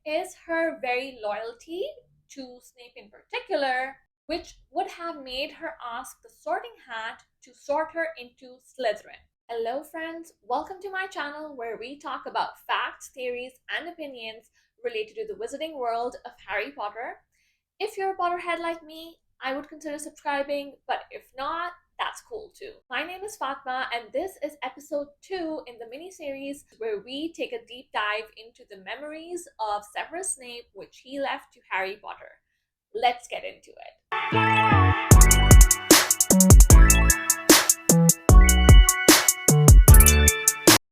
is her very loyalty to Snape in particular, which would have made her ask the Sorting Hat to sort her into Slytherin. Hello friends, welcome to my channel where we talk about facts, theories, and opinions related to the wizarding world of Harry Potter. If you're a Potterhead like me, I would consider subscribing, but if not, that's cool too. My name is Fatma, and this is episode 2 in the mini-series where we take a deep dive into the memories of Severus Snape which he left to Harry Potter. Let's get into it.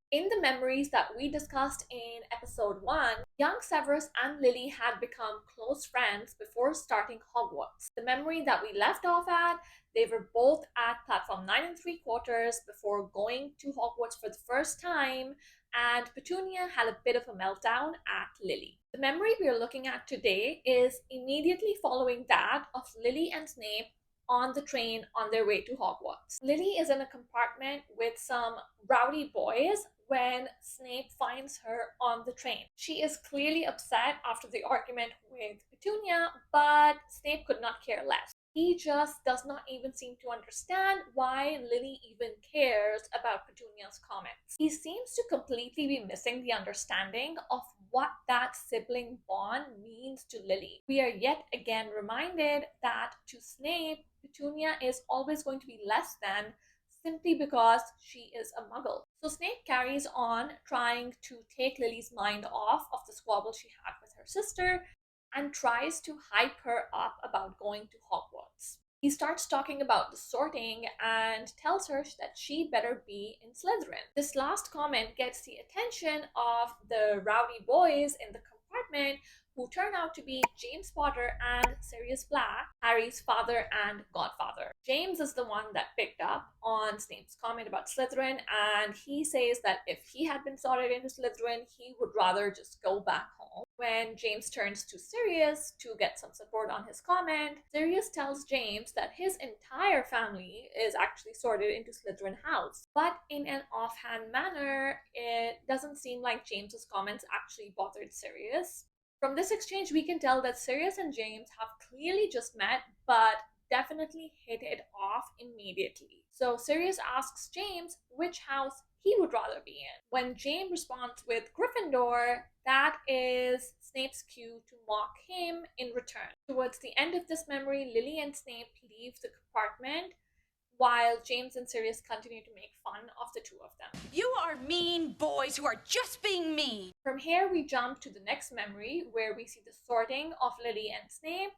In the memories that we discussed in episode 1, young Severus and Lily had become close friends before starting Hogwarts. The memory that we left off at, they were both at platform 9 3/4 before going to Hogwarts for the first time, and Petunia had a bit of a meltdown at Lily. The memory we are looking at today is immediately following that of Lily and Snape on the train on their way to Hogwarts. Lily is in a compartment with some rowdy boys when Snape finds her on the train. She is clearly upset after the argument with Petunia, but Snape could not care less. He just does not even seem to understand why Lily even cares about Petunia's comments. He seems to completely be missing the understanding of what that sibling bond means to Lily. We are yet again reminded that to Snape, Petunia is always going to be less than simply because she is a muggle. So Snape carries on trying to take Lily's mind off of the squabble she had with her sister and tries to hype her up about going to Hogwarts. He starts talking about the sorting and tells her that she better be in Slytherin. This last comment gets the attention of the rowdy boys in the compartment, who turn out to be James Potter and Sirius Black, Harry's father and godfather. James is the one that picked up on Snape's comment about Slytherin, and he says that if he had been sorted into Slytherin, he would rather just go back home. When James turns to Sirius to get some support on his comment, Sirius tells James that his entire family is actually sorted into Slytherin house. But in an offhand manner, it doesn't seem like James's comments actually bothered Sirius. From this exchange, we can tell that Sirius and James have clearly just met, but definitely hit it off immediately. So Sirius asks James which house he would rather be in. When James responds with Gryffindor, that is Snape's cue to mock him in return. Towards the end of this memory, Lily and Snape leave the compartment while James and Sirius continue to make fun of the two of them. You are mean boys who are just being mean. From here, we jump to the next memory where we see the sorting of Lily and Snape.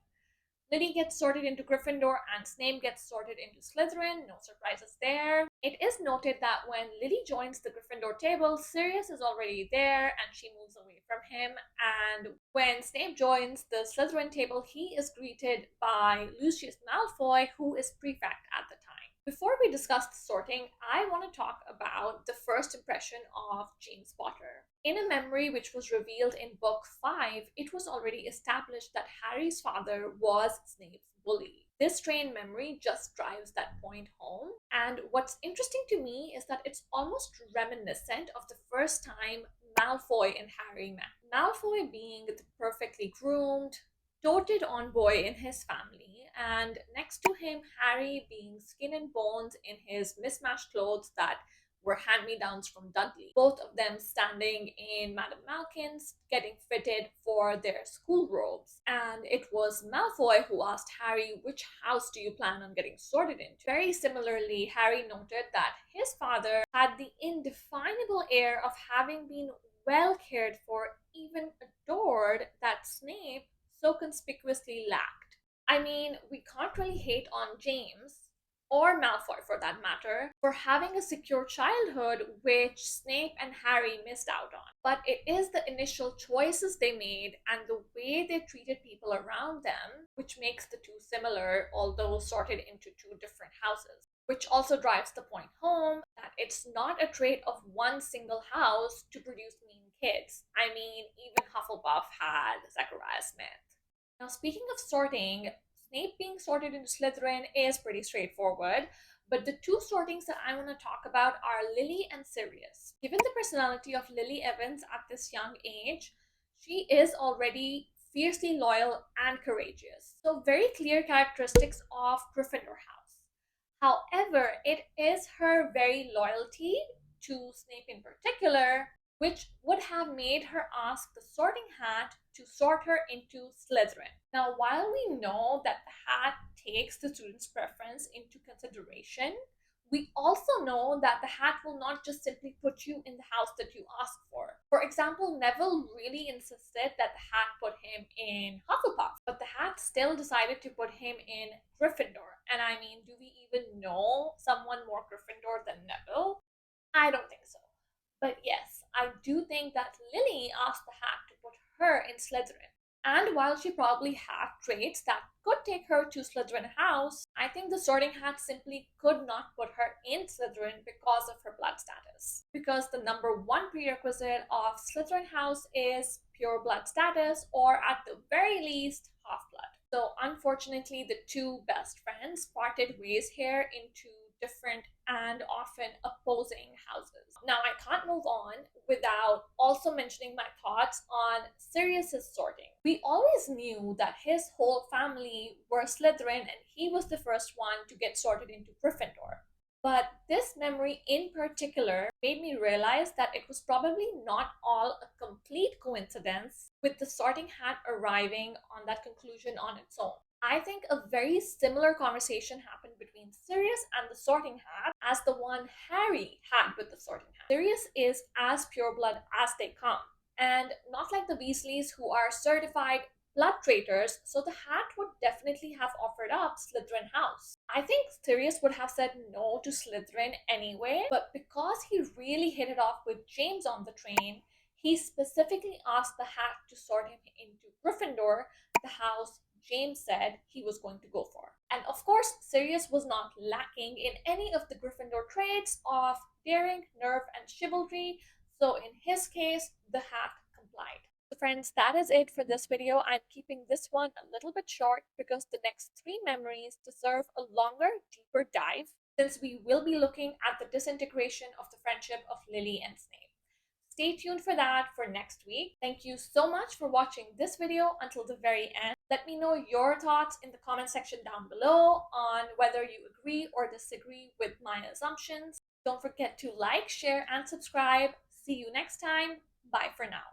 Lily gets sorted into Gryffindor and Snape gets sorted into Slytherin. No surprises there. It is noted that when Lily joins the Gryffindor table, Sirius is already there and she moves away from him. And when Snape joins the Slytherin table, he is greeted by Lucius Malfoy, who is prefect at the time. Before we discuss the sorting, I want to talk about the first impression of James Potter. In a memory which was revealed in book 5, it was already established that Harry's father was Snape's bully. This strange memory just drives that point home. And what's interesting to me is that it's almost reminiscent of the first time Malfoy and Harry met. Malfoy being the perfectly groomed, doted on boy in his family, and next to him, Harry being skin and bones in his mismatched clothes that were hand-me-downs from Dudley. Both of them standing in Madame Malkin's, getting fitted for their school robes. And it was Malfoy who asked Harry, which house do you plan on getting sorted into? Very similarly, Harry noted that his father had the indefinable air of having been well cared for, even adored, that Snape so conspicuously lacked. I mean, we can't really hate on James, or Malfoy for that matter, for having a secure childhood which Snape and Harry missed out on. But it is the initial choices they made and the way they treated people around them which makes the two similar, although sorted into two different houses. Which also drives the point home that it's not a trait of one single house to produce mean kids. I mean, even Hufflepuff had Zachariah Smith. Now, speaking of sorting, Snape being sorted into Slytherin is pretty straightforward, but the two sortings that I want to talk about are Lily and Sirius. Given the personality of Lily Evans at this young age, She is already fiercely loyal and courageous. So, very clear characteristics of Gryffindor House. However, it is her very loyalty to Snape in particular which would have made her ask the Sorting Hat to sort her into Slytherin. Now, while we know that the hat takes the student's preference into consideration, we also know that the hat will not just simply put you in the house that you ask for. For example, Neville really insisted that the hat put him in Hufflepuff, but the hat still decided to put him in Gryffindor. And I mean, do we even know someone more Gryffindor than Neville? I don't think so. But yes, I do think that Lily asked the hat to put her in Slytherin. And while she probably had traits that could take her to Slytherin House, I think the Sorting Hat simply could not put her in Slytherin because of her blood status. Because the number one prerequisite of Slytherin House is pure blood status, or at the very least, half blood. So unfortunately, the two best friends parted ways here into different and often opposing houses. Now, I can't move on without also mentioning my thoughts on Sirius's sorting. We always knew that his whole family were Slytherin and he was the first one to get sorted into Gryffindor. But this memory in particular made me realize that it was probably not all a complete coincidence with the sorting hat arriving on that conclusion on its own. I think a very similar conversation happened between Sirius and the Sorting Hat as the one Harry had with the Sorting Hat. Sirius is as pureblood as they come, and not like the Weasleys who are certified blood traitors, so the Hat would definitely have offered up Slytherin House. I think Sirius would have said no to Slytherin anyway, but because he really hit it off with James on the train, he specifically asked the Hat to sort him into Gryffindor, the house James said he was going to go for. And of course, Sirius was not lacking in any of the Gryffindor traits of daring, nerve, and chivalry, so in his case, the hat complied. So friends, that is it for this video. I'm keeping this one a little bit short because the next three memories deserve a longer, deeper dive, since we will be looking at the disintegration of the friendship of Lily and Snape. Stay tuned for that for next week. Thank you so much for watching this video until the very end. Let me know your thoughts in the comment section down below on whether you agree or disagree with my assumptions. Don't forget to like, share, and subscribe. See you next time. Bye for now.